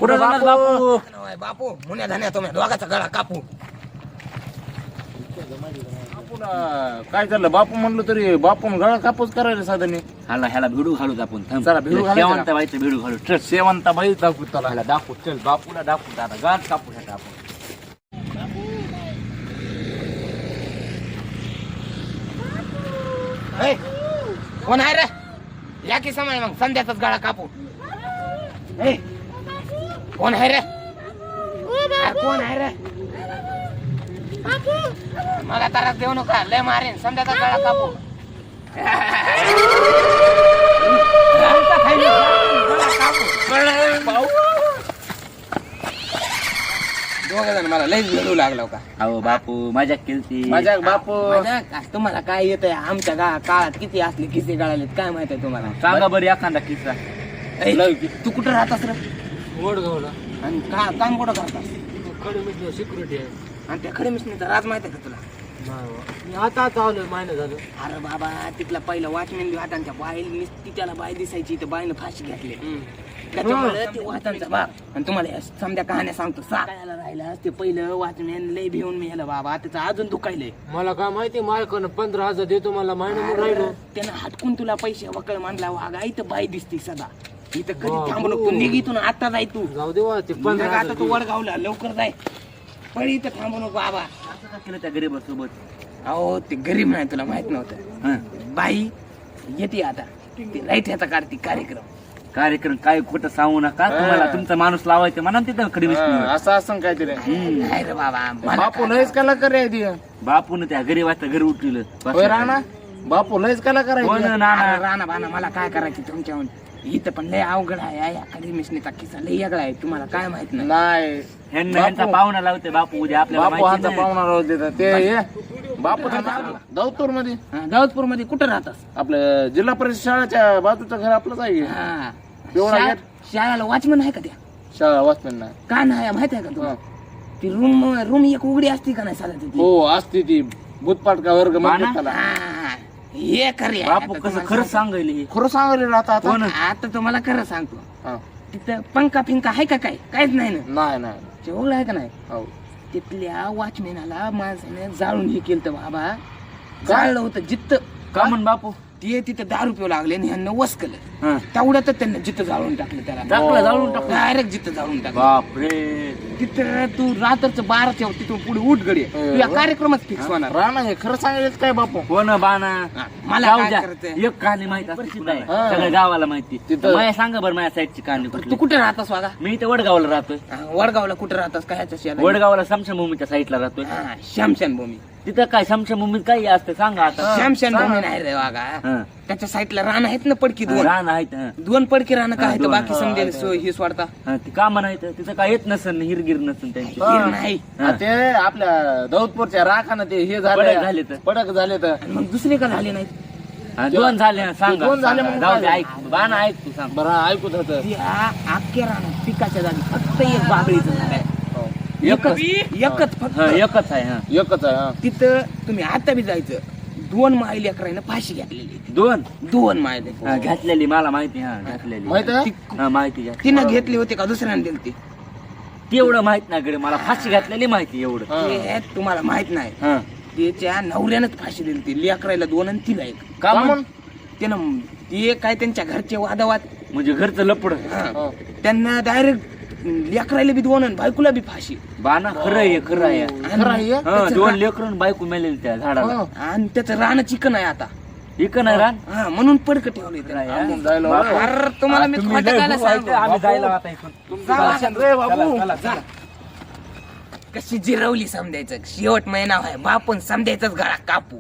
कुठं जाणार बापू? बापू मुन्या धान्या तुम्ही दोघाचा गळा कापू. बापूला काय झालं? बापू म्हणलं तरी बापून गळा कापूच करायला साधन नाही. ह्याला भिडू घालूच आपण. चला, भिडू घालायचं का? शेवंताबाईचं भिडू घालू. चल शेवंताबाई दाखवू त्याला. ह्याला दाखवू. चल बापूला दाखवू. दादा गाठ कापू ह्याला आपण. ए, कोण आहे रे? या की समय मग संध्याचाच गळा कापू. ए, कोण आहे रे? अरे कोण आहे रे? मला त्रास देऊ नका, लय मारेन. संध्याचा गळा कापू. दोघ जण मला लय भेटू लागलो का? अहो बापू मजाक केलती. माझ्या बापू तुम्हाला काय येतंय? आमच्या काळात किती असले किस्से गळालेत काय माहित आहे तुम्हाला? सांगा बरं एखादा किस्सा. ए, तू कुठं राहतास रे? वडगावला आणि काम कुठं करतास? कडे सिक्युरिटी आहे. आणि त्या खडे मिशनीचा राज माहित आहे का तुला? मी आता आलो महिना झालं. अरे बाबा, तिथला पहिला वॉचमॅन बी हातांच्या बाई त्याला बाय दिसायची, तर बाईनं फाशी घेतली. त्याच्यामुळे ते वाहतांचा बाप. आणि तुम्हाला या समजा कहाण्या सांगतो. साकायला राहिला ते पहिलं वॉचमॅन लय भिवून मेलं बाबा. त्याचं अजून दुखायलंय. मला काय माहिती, मालकानं 15,000 देतो मला महिना म्हणून राहिलो. त्यानं हटकून तुला पैसे वकळ मांडला. वागा इथं बाई दिसती सदा. इथं कधी थांबू नको. तू निघितून आता जाय तू. जाऊ दे वा, ते आता 15,000 तू वडगावला लवकर जाय. पण इथं थांबू नको बाबा. असं का केलं त्या गरीबासोबत? अहो ते गरीब नाही, तुला माहित नव्हतं. बाई येते आता. ते राईट ह्याचा काढते कार्यक्रम काय खोटं सांगू नका. तुम्हाला तुमचा माणूस लावायचं म्हणा तिथं खडी असं असं काहीतरी. नाही रे बाबा, मला बापू लयच कला करायची. बापून त्या गरीबाचं घर उठवलं. होय राणा, बापू लयच कला करायची. अरे राणा बाणा मला काय करायची तुमच्याहून? इथं पण लय अवघड आहे. या खडी मिशनीचा किस्सा लय वेगळा आहे. तुम्हाला काय माहित नाही. नाही ह्यांचा पाहुणा लावते बापू उद्या आपल्याला बापू माहिती हाचा नाही. पाहुणा राहू देतात ते. बापू दौतपूर मध्ये दाऊदपूर मध्ये कुठं राहतास? आपलं जिल्हा परिषद शाळेच्या बाजूचं घर आपलंच आहे. हा. पिवळा गेट. शाळेला वॉचमन आहे का त्या? शाळा वाचताना का नाही माहित आहे का तुला? ती रूम एक उघडी असती का नाही साला तिथे? हो असते ती भूतपाट का वर्ग म्हणतात त्याला. हा, हे खरे आहे. बापू आता कसं तुम्हाला खरं सांगतो. सांगायला हे. खरं सांगायला आता आता आता तुम्हाला खरं सांगतो. हा. तिथं पंखा फिंका आहे का? काय काहीच नाही ना. नाही नाही जेवढं आहे का नाही? हो. तिथल्या वॉचमॅनाला माणसाने जाळून हे केलं बाबा. जाळलं होतं जित्त. का म्हण बापू? ते तिथं दारू पिऊ लागले आणि ह्यांना वसकलं. हं. तेवढ्यातच त्यांना जित्त जाळून टाकलं. त्याला जाळून टाकलं. डायरेक्ट जित्त जाळून टाकलं. बापरे. तिथं तू रात्रचं 12च्या तिथून पुढे उठ गडी. तुझ्या कार्यक्रमच फिक्स होणार. राणा हे खरं सांगायचं काय बापू? हो ना बाना. मला जाऊ काय द्या. करायचंय? एक कहाणी माहित असते तुला. हा. सगळ्या गावाला माहिती. तिथं- माया सांगा बरं माझ्या साईडची कहाणी तू कुठली. कुठे राहतास वागा? मी इथे वडगावला राहतोय. वडगावला कुठे राहतास? काय ह्याच्या शेजारी? वडगावला समशमभूमीच्या साईडला राहतोय. श्यामशान भूमी. तिथं काय समशमभूमीत काही असतं सांगा आता. श्यामशान भूमी नाही रे वागा. हं. त्याच्या साईडला रान आहेत ना पडकी दोन. रान आहेत. हं. दोन पडकी रान काय आहेत? दोन. बाकी समजेल ही सोडता. हं, ती का म्हणायचं तिथं काय येत नसन हिरगिर नसन त्यांची. हे नाही. हा. ते आपल्या दौतपूरच्या राखानं ते हे पडक झालं झाले तर. पडक झाले तर आणि मग दुसरे का झाले नाही? हं, दोन झाले. हं, सांगा दोन झाले सांगा. मग जाऊ दे काय? ऐक बाना ऐक तू सांग. बरं ऐकूत होत. त्या अख्ख्या रानात पिकाच्या जागी फक्त एक बाबळीचं झाड आहे. एकच फक्त. हं, एकच आहे. हं. एकच आहे हा. तिथं तुम्ही आता बी जायचं. 2 माईल लेकरानं फाशी घेतलेली. दोन 2 माईल. हं, घातलेली मला माहिती. हा घातलेली माहित आहे? हं, माहिती घ्या. तिनं घेतली होती का दुसऱ्याने दिली ती? तेवढं माहित नाही कडे मला फाशी घातलेली माहिती एवढं. हा. ते तुम्हाला माहित नाही. हं. त्याच्या नवऱ्यानंच फाशी दिली ती. लेकरायला 2 आणि तिला 1. का म्हण? म्हण? त्यानं ते काय त्यांच्या घरचे वादावाद. म्हणजे घरचं लपड. हो. त्यांना डायरेक्ट लेकरायला बी 2 आणि बायकोला बी फाशी. बाना खरं आहे खरं आहे. खरं आहे हे? हं, 2 लेकरं बायको मेलेली त्या झाडाला. हो. आणि त्याचं रान चिकन आहे आता. इकडं नाही रान. हा म्हणून पडकं ठेवलंय त्याला. नाही, आपण जायला बापू. बरं. अरे तुम्हाला मी तुम्ही खोटं लय काय भूक वाटते, सांगू? आम्ही जायला आता इथून. रे बाबू. चला. कशी जिरवली समजायचं. शेवट महिना आहे. बापून समजायचंच गळा कापू.